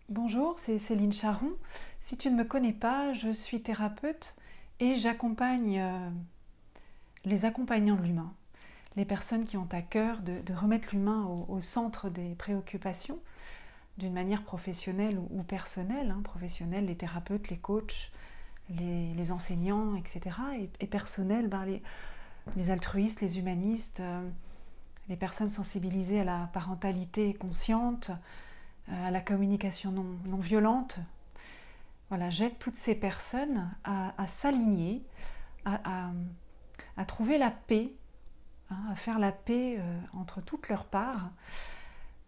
Bonjour, c'est Céline Charon. Si tu ne me connais pas, je suis thérapeute et j'accompagne les accompagnants de l'humain, les personnes qui ont à cœur de remettre l'humain au centre des préoccupations d'une manière professionnelle ou personnelle. Professionnelle, les thérapeutes, les coachs, les enseignants, etc. Et personnel, les altruistes, les humanistes, les personnes sensibilisées à la parentalité consciente, à la communication non violente. Voilà, j'aide toutes ces personnes à s'aligner, à trouver la paix, à faire la paix entre toutes leurs parts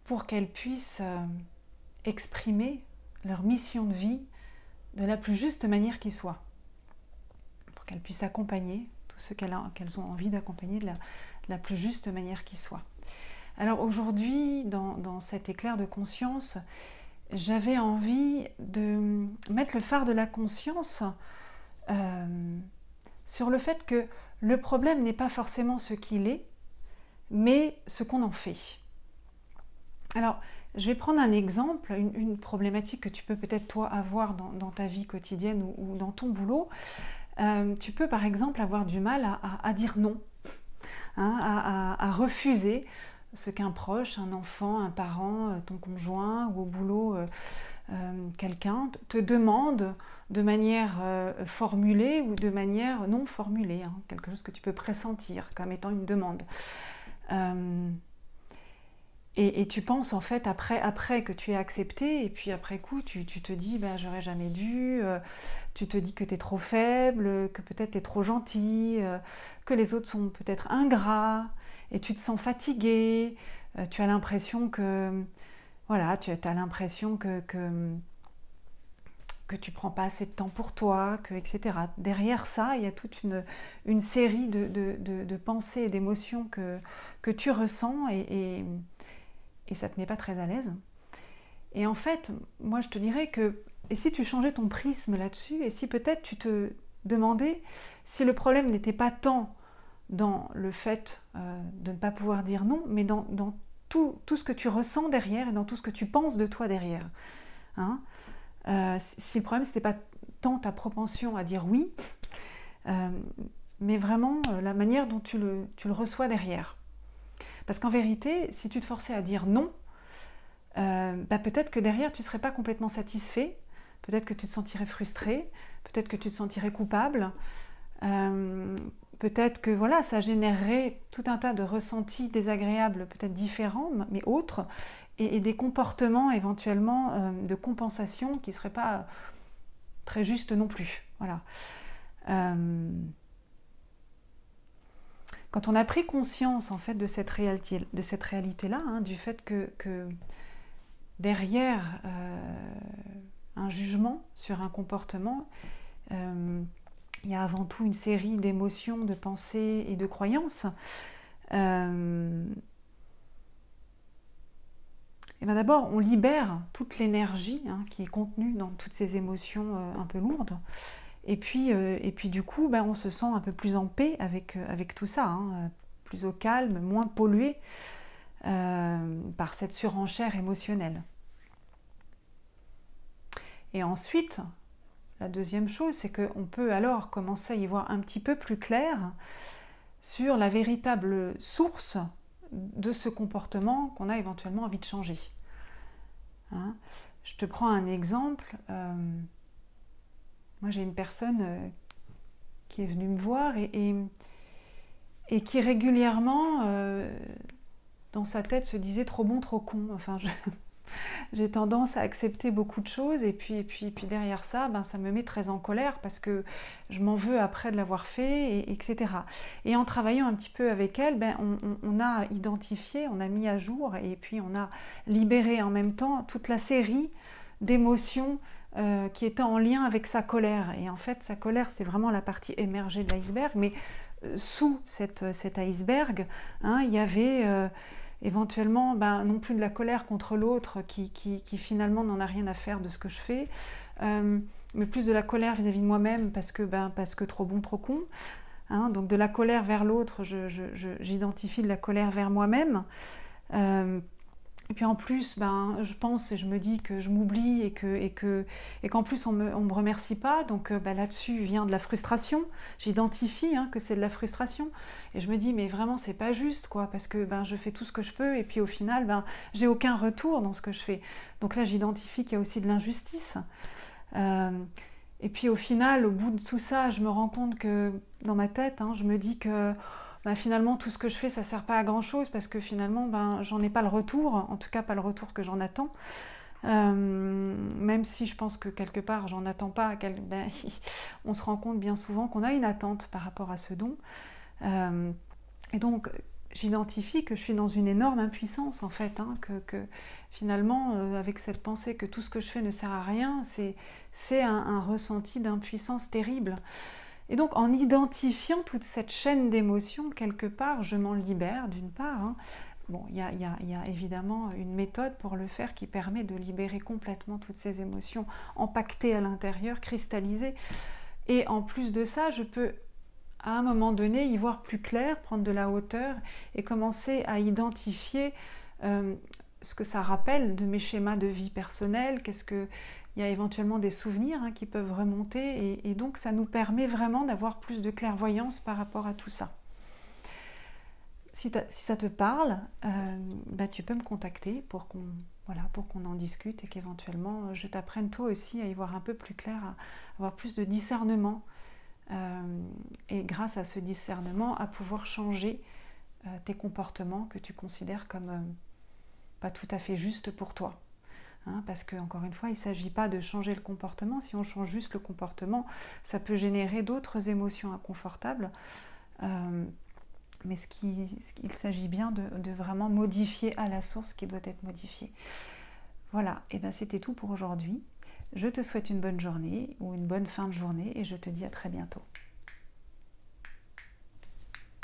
pour qu'elles puissent exprimer leur mission de vie de la plus juste manière qui soit, pour qu'elles puissent accompagner tous ceux qu'elles ont envie d'accompagner de la plus juste manière qui soit. Alors aujourd'hui, dans cet éclair de conscience, j'avais envie de mettre le phare de la conscience sur le fait que le problème n'est pas forcément ce qu'il est, mais ce qu'on en fait. Alors, je vais prendre un exemple, une problématique que tu peux peut-être toi avoir dans ta vie quotidienne ou dans ton boulot. Tu peux par exemple avoir du mal à dire non, à refuser ce qu'un proche, un enfant, un parent, ton conjoint ou au boulot, quelqu'un te demande de manière formulée ou de manière non formulée, quelque chose que tu peux pressentir comme étant une demande. Et tu penses en fait après que tu aies accepté, et puis après coup tu te dis j'aurais jamais dû, tu te dis que tu es trop faible, que peut-être tu es trop gentil, que les autres sont peut-être ingrats, et tu te sens fatigué, tu as l'impression que voilà, tu as l'impression que tu prends pas assez de temps pour toi, etc. Derrière ça, il y a toute une série de pensées et d'émotions que tu ressens et ça te met pas très à l'aise. Et en fait, moi je te dirais que, et si tu changeais ton prisme là-dessus, et si peut-être tu te demandais si le problème n'était pas tant dans le fait de ne pas pouvoir dire non, mais dans tout ce que tu ressens derrière et dans tout ce que tu penses de toi derrière. Si le problème c'était pas tant ta propension à dire oui, mais vraiment la manière dont tu le reçois derrière. Parce qu'en vérité, si tu te forçais à dire non, peut-être que derrière tu ne serais pas complètement satisfait, peut-être que tu te sentirais frustré, peut-être que tu te sentirais coupable, peut-être que voilà, ça générerait tout un tas de ressentis désagréables, peut-être différents, mais autres, et des comportements éventuellement de compensation qui ne seraient pas très justes non plus. Voilà. Quand on a pris conscience en fait de cette réalité-là, du fait que derrière un jugement sur un comportement, il y a avant tout une série d'émotions, de pensées et de croyances. Et d'abord, on libère toute l'énergie qui est contenue dans toutes ces émotions un peu lourdes. Et puis du coup, on se sent un peu plus en paix avec tout ça, plus au calme, moins pollué par cette surenchère émotionnelle. Et ensuite, la deuxième chose, c'est qu'on peut alors commencer à y voir un petit peu plus clair sur la véritable source de ce comportement qu'on a éventuellement envie de changer. Je te prends un exemple. Moi, j'ai une personne qui est venue me voir et qui régulièrement, dans sa tête, se disait trop bon, trop con. Enfin, j'ai tendance à accepter beaucoup de choses et puis derrière ça, ça me met très en colère parce que je m'en veux après de l'avoir fait, etc. Et en travaillant un petit peu avec elle, on a identifié, on a mis à jour et puis on a libéré en même temps toute la série d'émotions qui étaient en lien avec sa colère. Et en fait, sa colère, c'était vraiment la partie émergée de l'iceberg, mais sous cet iceberg, il y avait éventuellement non plus de la colère contre l'autre qui finalement n'en a rien à faire de ce que je fais, mais plus de la colère vis-à-vis de moi-même parce que trop bon, trop con. Donc de la colère vers l'autre, j'identifie de la colère vers moi-même. Et puis en plus, je pense et je me dis que je m'oublie et qu'en plus on me remercie pas. Donc là-dessus vient de la frustration. J'identifie que c'est de la frustration. Et je me dis mais vraiment c'est pas juste quoi, parce que je fais tout ce que je peux et puis au final j'ai aucun retour dans ce que je fais. Donc là j'identifie qu'il y a aussi de l'injustice. Et puis au final, au bout de tout ça, je me rends compte que dans ma tête, je me dis que finalement tout ce que je fais ça sert pas à grand chose parce que finalement j'en ai pas le retour, en tout cas pas le retour que j'en attends, même si je pense que quelque part j'en attends pas, on se rend compte bien souvent qu'on a une attente par rapport à ce don, et donc j'identifie que je suis dans une énorme impuissance en fait, que finalement avec cette pensée que tout ce que je fais ne sert à rien, c'est un ressenti d'impuissance terrible. Et donc, en identifiant toute cette chaîne d'émotions, quelque part, je m'en libère, d'une part. Bon, il y a évidemment une méthode pour le faire qui permet de libérer complètement toutes ces émotions empaquetées à l'intérieur, cristallisées. Et en plus de ça, je peux, à un moment donné, y voir plus clair, prendre de la hauteur et commencer à identifier ce que ça rappelle de mes schémas de vie personnelle, il y a éventuellement des souvenirs qui peuvent remonter et donc ça nous permet vraiment d'avoir plus de clairvoyance par rapport à tout ça. Si ça te parle, tu peux me contacter pour qu'on en discute et qu'éventuellement je t'apprenne toi aussi à y voir un peu plus clair, à avoir plus de discernement et grâce à ce discernement à pouvoir changer tes comportements que tu considères comme pas tout à fait justes pour toi. Parce qu'encore une fois, il ne s'agit pas de changer le comportement. Si on change juste le comportement, ça peut générer d'autres émotions inconfortables. Mais il s'agit bien de vraiment modifier à la source ce qui doit être modifié. Voilà, et c'était tout pour aujourd'hui. Je te souhaite une bonne journée ou une bonne fin de journée et je te dis à très bientôt.